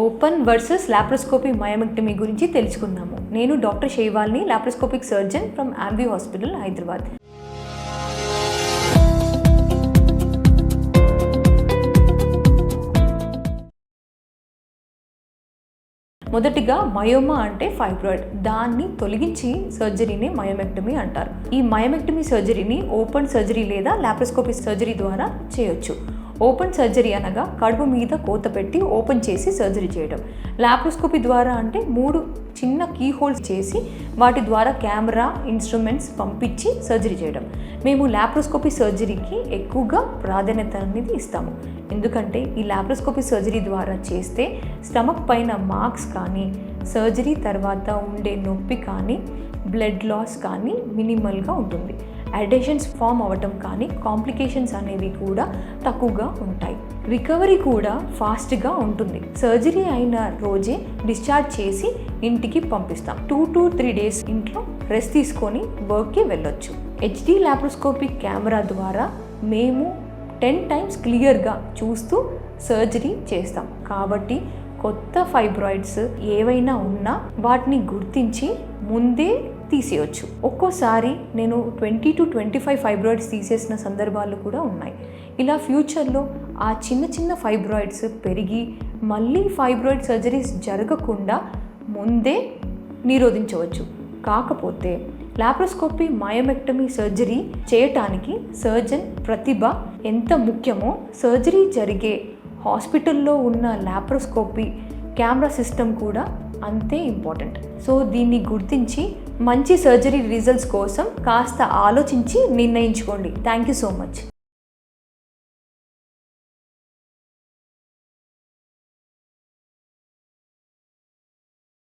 Open versus laparoscopy myomectomy గురించి తెలుసుకుందాము. నేను డాక్టర్ శైవాల్ని, లాప్రోస్కోపిక్ సర్జన్ ఫ్రమ్ ఆంబీ హాస్పిటల్, హైదరాబాద్. మొదటిగా మయోమా అంటే ఫైబ్రాయిడ్, దాన్ని తొలగించి సర్జరీని మయోమెక్టమీ అంటారు. ఈ మయోమెక్టమీ సర్జరీని ఓపెన్ సర్జరీ లేదా లాప్రోస్కోపీ సర్జరీ ద్వారా చేయొచ్చు. ఓపెన్ సర్జరీ అనగా కడుపు మీద కోత పెట్టి ఓపెన్ చేసి సర్జరీ చేయడం. లాప్రోస్కోపీ ద్వారా అంటే 3 చిన్న కీ హోల్స్ చేసి వాటి ద్వారా కెమెరా ఇన్స్ట్రుమెంట్స్ పంపించి సర్జరీ చేయడం. మేము లాప్రోస్కోపీ సర్జరీకి ఎక్కువగా ప్రాధాన్యత అనేది ఇస్తాము. ఎందుకంటే ఈ లాప్రోస్కోపీ సర్జరీ ద్వారా చేస్తే స్టమక్ పైన మార్క్స్ కానీ, సర్జరీ తర్వాత ఉండే నొప్పి కానీ, బ్లడ్ లాస్ కానీ మినిమల్గా ఉంటుంది. అడెషన్స్ ఫామ్ అవ్వటం కానీ, కాంప్లికేషన్స్ అనేవి కూడా తక్కువగా ఉంటాయి. రికవరీ కూడా ఫాస్ట్గా ఉంటుంది. సర్జరీ అయిన రోజే డిశ్చార్జ్ చేసి ఇంటికి పంపిస్తాం. 2 to 3 days ఇంట్లో రెస్ట్ తీసుకొని వర్క్కి వెళ్ళొచ్చు. HD లాప్రోస్కోపిక్ కెమెరా ద్వారా మేము 10 times క్లియర్గా చూస్తూ సర్జరీ చేస్తాం. కాబట్టి కొత్త ఫైబ్రాయిడ్స్ ఏవైనా ఉన్నా వాటిని గుర్తించి ముందే తీసేయచ్చు. ఒక్కోసారి నేను 20 to 25 ఫైబ్రాయిడ్స్ తీసేసిన సందర్భాలు కూడా ఉన్నాయి. ఇలా ఫ్యూచర్లో ఆ చిన్న ఫైబ్రాయిడ్స్ పెరిగి మళ్ళీ ఫైబ్రాయిడ్ సర్జరీస్ జరగకుండా ముందే నిరోధించవచ్చు. కాకపోతే లాప్రోస్కోపీ మయోమెక్టమీ సర్జరీ చేయటానికి సర్జన్ ప్రతిభ ఎంత ముఖ్యమో, సర్జరీ జరిగే హాస్పిటల్లో ఉన్న లాప్రోస్కోపీ కెమెరా సిస్టమ్ కూడా అంతే ఇంపార్టెంట్. సో దీన్ని గుర్తించి మంచి సర్జరీ రిజల్ట్స్ కోసం కాస్త ఆలోచించి నిర్ణయించుకోండి. Thank you so much.